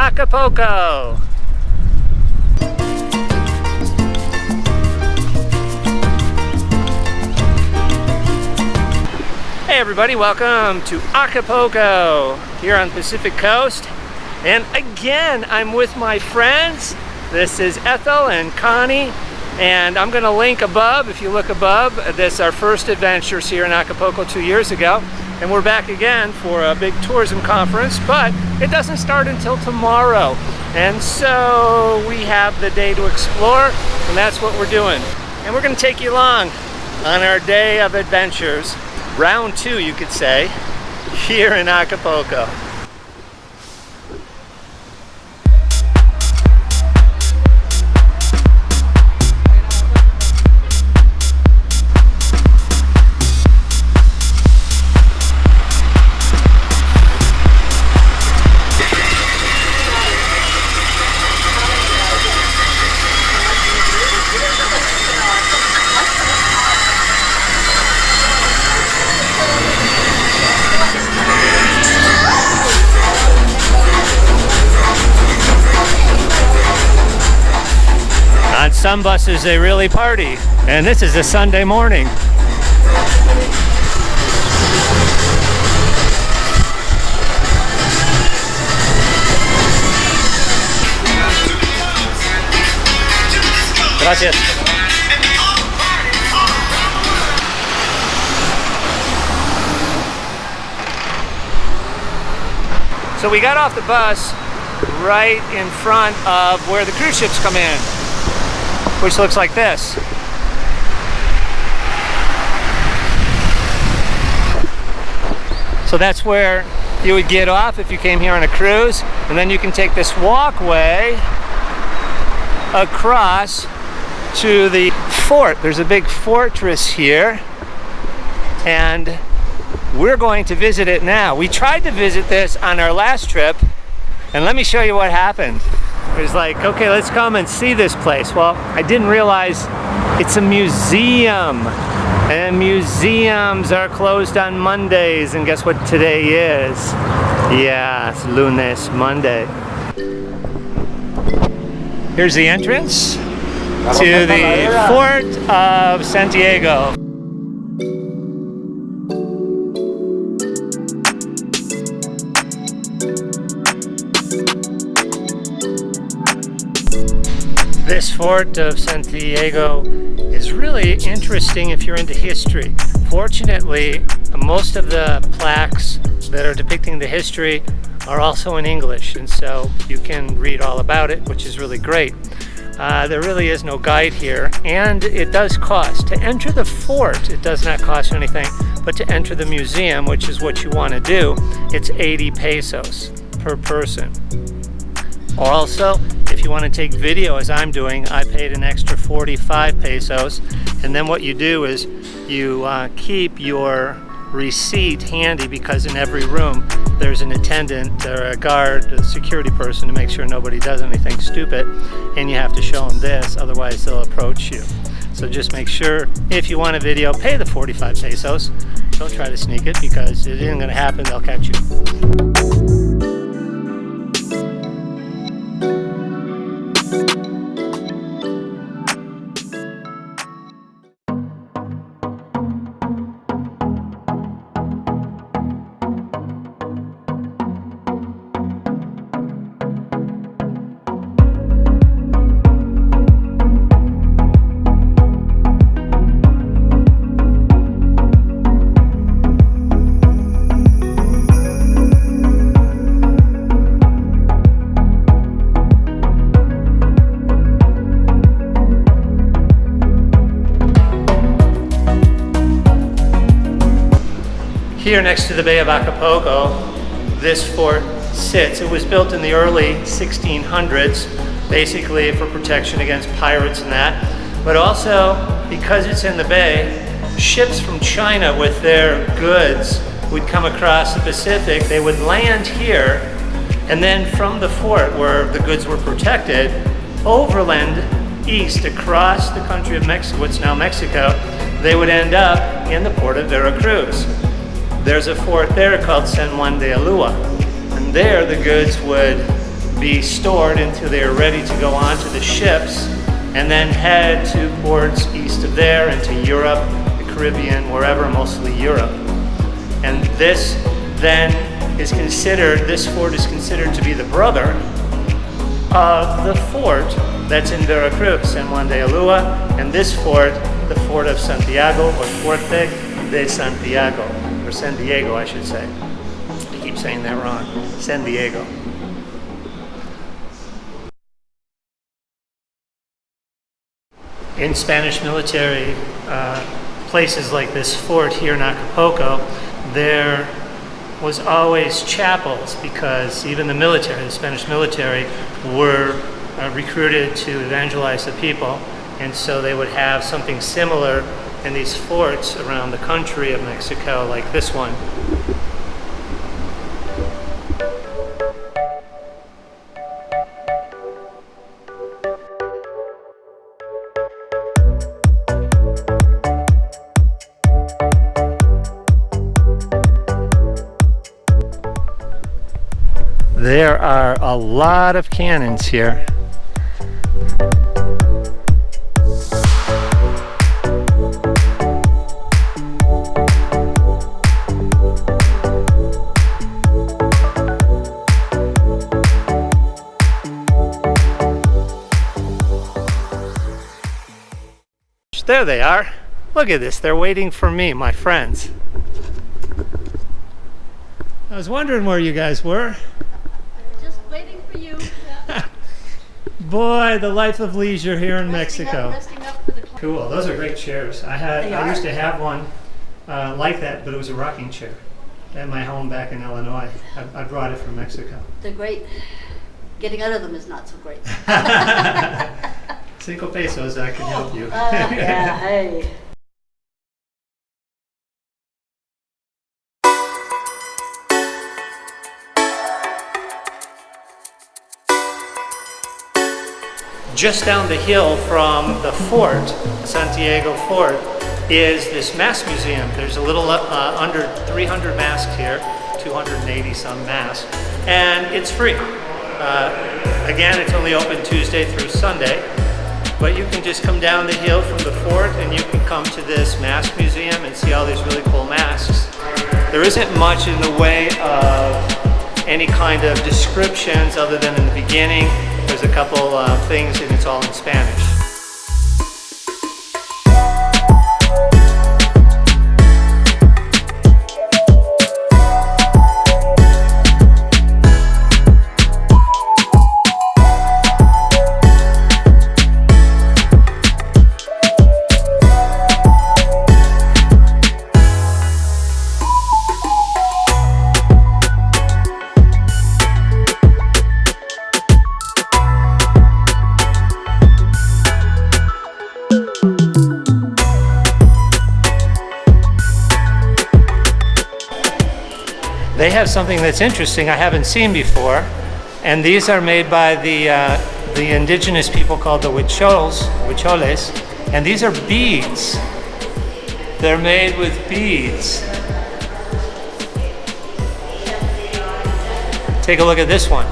Acapulco. Hey everybody, welcome to Acapulco here on the Pacific Coast. And again, I'm with my friends. This is Ethel and Connie. And I'm going to link above, if you look above, this is our first adventures here in Acapulco 2 years ago. And we're back again for a big tourism conference, but it doesn't start until tomorrow. And so we have the day to explore, and that's what we're doing. And we're going to take you along on our day of adventures, round 2 you could say, here in Acapulco. On some buses they really party, and this is a Sunday morning. Gracias. So we got off the bus right in front of where the cruise ships come in, which looks like this. So that's where you would get off if you came here on a cruise, and then you can take this walkway across to the fort. There's a big fortress here, and we're going to visit it now. We tried to visit this on our last trip, and let me show you what happened. It was like, okay, let's come and see this place. Well, I didn't realize it's a museum, and museums are closed on Mondays, and guess what today is? Yeah, it's Lunes, Monday. Here's the entrance to the Fort of Santiago. This Fort of Santiago is really interesting if you're into history. Fortunately, most of the plaques that are depicting the history are also in English, and so you can read all about it, which is really great. There really is no guide here, and it does cost. To enter the fort, it does not cost anything, but to enter the museum, which is what you want to do, it's 80 pesos per person. Also, if you want to take video as I'm doing, I paid an extra 45 pesos, and then what you do is you keep your receipt handy, because in every room there's an attendant or a guard, a security person, to make sure nobody does anything stupid, and you have to show them this, otherwise they'll approach you. So just make sure, if you want a video, pay the 45 pesos. Don't try to sneak it, because it isn't going to happen, they'll catch you. Here next to the Bay of Acapulco, this fort sits. It was built in the early 1600s, basically for protection against pirates and that. But also, because it's in the bay, ships from China with their goods would come across the Pacific. They would land here, and then from the fort where the goods were protected, overland east across the country of Mexico, what's now Mexico, they would end up in the port of Veracruz. There's a fort there called San Juan de Ulúa, and there the goods would be stored until they are ready to go onto the ships and then head to ports east of there into Europe, the Caribbean, wherever, mostly Europe. And this then is considered, this fort is considered to be the brother of the fort that's in Veracruz, in Juan de Ulúa, and this fort, the Fort of Santiago, or Fuerte de Santiago, or San Diego, I should say. I keep saying that wrong. San Diego. In Spanish military places like this fort here in Acapulco, there was always chapels, because even the military, the Spanish military, were recruited to evangelize the people, and so they would have something similar in these forts around the country of Mexico, like this one. There are a lot of cannons here. There they are. Look at this. They're waiting for me, my friends. I was wondering where you guys were. Waiting for you. Yeah. Boy, the life of leisure here in Mexico. Resting up for the Cool. Those are great chairs. I used to have one like that, but it was a rocking chair at my home back in Illinois. I brought it from Mexico. They're great. Getting out of them is not so great. 5 pesos, I can help you. Yeah, hey. Just down the hill from the fort, Santiago Fort, is this mask museum. There's a little under 300 masks here, 280 some masks, and it's free. Again, it's only open Tuesday through Sunday, but you can just come down the hill from the fort and you can come to this mask museum and see all these really cool masks. There isn't much in the way of any kind of descriptions other than in the beginning. There's a couple things, and it's all in Spanish. They have something that's interesting I haven't seen before, and these are made by the indigenous people called the Huicholes, and these are beads. They're made with beads. Take a look at this one.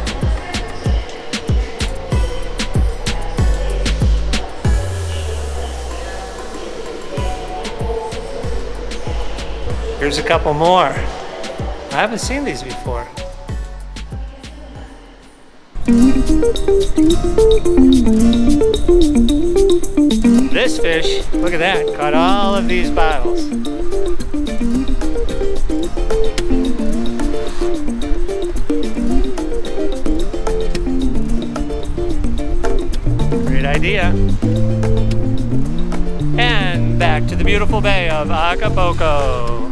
Here's a couple more. I haven't seen these before. This fish, look at that, caught all of these bottles. Great idea. And back to the beautiful bay of Acapulco.